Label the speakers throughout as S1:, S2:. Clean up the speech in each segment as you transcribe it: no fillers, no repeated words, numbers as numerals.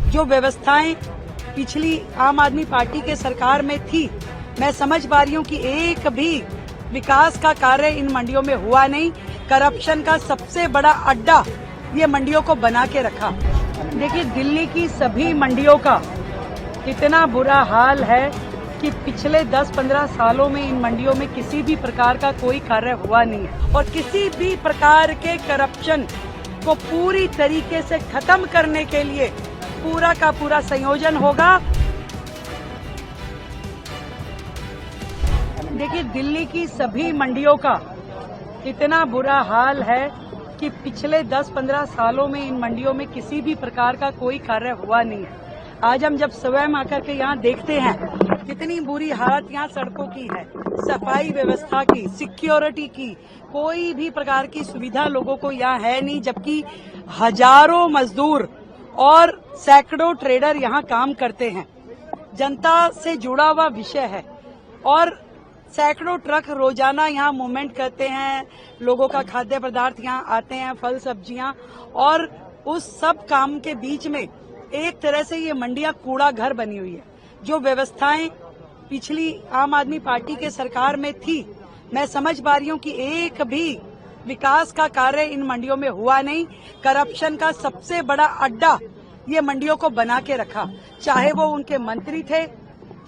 S1: जो व्यवस्थाएं पिछली आम आदमी पार्टी के सरकार में थी, मैं समझ पा रही हूँ कि एक भी विकास का कार्य इन मंडियों में हुआ नहीं। करप्शन का सबसे बड़ा अड्डा ये मंडियों को बना के रखा। देखिए, दिल्ली की सभी मंडियों का इतना बुरा हाल है कि पिछले 10-15 सालों में इन मंडियों में किसी भी प्रकार का कोई कार्य हुआ नहीं है और किसी भी प्रकार के करप्शन को पूरी तरीके से खत्म करने के लिए पूरा का पूरा संयोजन होगा। देखिए, दिल्ली की सभी मंडियों का इतना बुरा हाल है कि पिछले 10-15 सालों में इन मंडियों में किसी भी प्रकार का कोई कार्य हुआ नहीं है। आज हम जब स्वयं आकर के यहाँ देखते हैं कितनी बुरी हालत यहाँ सड़कों की है, सफाई व्यवस्था की, सिक्योरिटी की, कोई भी प्रकार की सुविधा लोगों को यहाँ है नहीं, जबकि हजारों मजदूर और सैकड़ों ट्रेडर यहाँ काम करते हैं। जनता से जुड़ा हुआ विषय है और सैकड़ों ट्रक रोजाना यहाँ मूवमेंट करते हैं, लोगों का खाद्य पदार्थ यहाँ आते हैं, फल सब्जियां, और उस सब काम के बीच में एक तरह से ये मंडियां कूड़ा घर बनी हुई है। जो व्यवस्थाएं पिछली आम आदमी पार्टी के सरकार में थी, मैं समझ पा रही हूँ कि एक भी विकास का कार्य इन मंडियों में हुआ नहीं। करप्शन का सबसे बड़ा अड्डा ये मंडियों को बना के रखा। चाहे वो उनके मंत्री थे,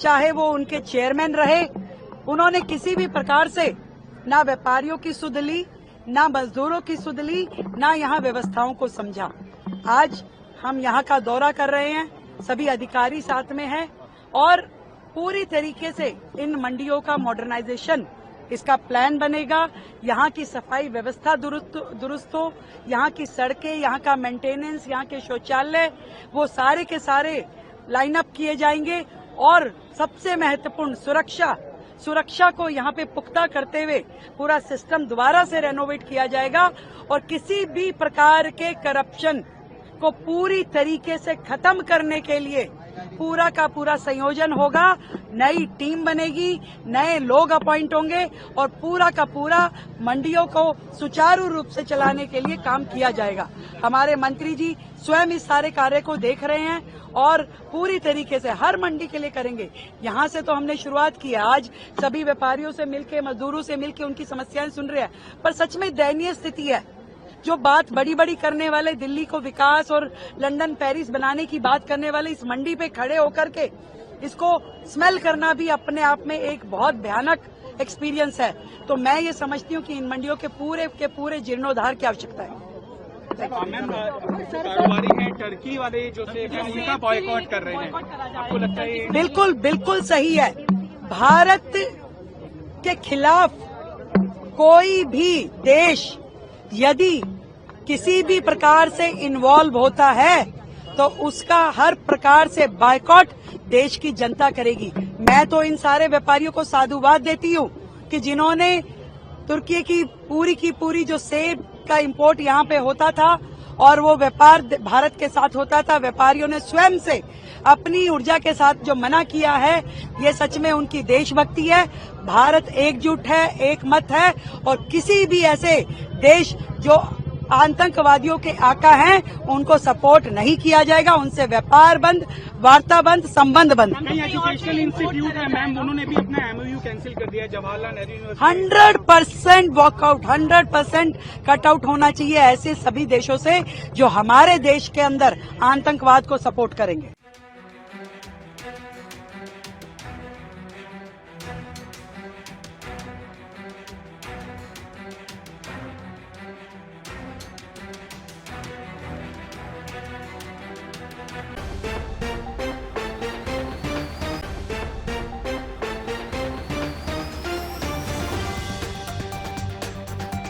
S1: चाहे वो उनके चेयरमैन रहे, उन्होंने किसी भी प्रकार से ना व्यापारियों की सुध ली, ना मजदूरों की सुध ली, ना यहाँ व्यवस्थाओं को समझा। आज हम यहाँ का दौरा कर रहे हैं, सभी अधिकारी साथ में हैं और पूरी तरीके से इन मंडियों का मॉडर्नाइजेशन, इसका प्लान बनेगा। यहाँ की सफाई व्यवस्था दुरुस्त हो, यहाँ की सड़कें, यहाँ का मेंटेनेंस, यहाँ के शौचालय, वो सारे के सारे लाइनअप किए जाएंगे और सबसे महत्वपूर्ण सुरक्षा को यहाँ पे पुख्ता करते हुए पूरा सिस्टम दोबारा से रेनोवेट किया जाएगा और किसी भी प्रकार के करप्शन को पूरी तरीके से खत्म करने के लिए पूरा का पूरा संयोजन होगा। नई टीम बनेगी, नए लोग अपॉइंट होंगे और पूरा का पूरा मंडियों को सुचारू रूप से चलाने के लिए काम किया जाएगा। हमारे मंत्री जी स्वयं इस सारे कार्य को देख रहे हैं और पूरी तरीके से हर मंडी के लिए करेंगे। यहाँ से तो हमने शुरुआत की है, आज सभी व्यापारियों से मिलके, मजदूरों से मिलके उनकी समस्याएं सुन रहे हैं, पर सच में दयनीय स्थिति है। जो बात बड़ी करने वाले, दिल्ली को विकास और लंदन पेरिस बनाने की बात करने वाले, इस मंडी पे खड़े होकर के इसको स्मेल करना भी अपने आप में एक बहुत भयानक एक्सपीरियंस है। तो मैं ये समझती हूँ कि इन मंडियों के पूरे जीर्णोद्धार की आवश्यकता है।
S2: कारोबारी हैं टर्की वाले जो से उनका बॉयकॉट कर रहे हैं, आपको लगता है?
S1: बिल्कुल सही है। भारत के खिलाफ कोई भी देश यदि किसी भी प्रकार से इन्वॉल्व होता है तो उसका हर प्रकार से बायकॉट देश की जनता करेगी। मैं तो इन सारे व्यापारियों को साधुवाद देती हूँ कि जिन्होंने तुर्की की पूरी जो सेब का इंपोर्ट यहाँ पे होता था और वो व्यापार भारत के साथ होता था, व्यापारियों ने स्वयं से अपनी ऊर्जा के साथ जो मना किया है, ये सच में उनकी देशभक्ति है। भारत एकजुट है, एक मत है और किसी भी ऐसे देश जो आतंकवादियों के आका हैं उनको सपोर्ट नहीं किया जाएगा। उनसे व्यापार बंद, वार्ता बंद, संबंध बंद।
S2: एजुकेशनल इंस्टीट्यूट है मैम, उन्होंने भी अपना MOU कैंसिल कर दिया। Jawaharlal Nehru university
S1: 100% walkout, 100% cutout होना चाहिए ऐसे सभी देशों से जो हमारे देश के अंदर आतंकवाद को सपोर्ट करेंगे।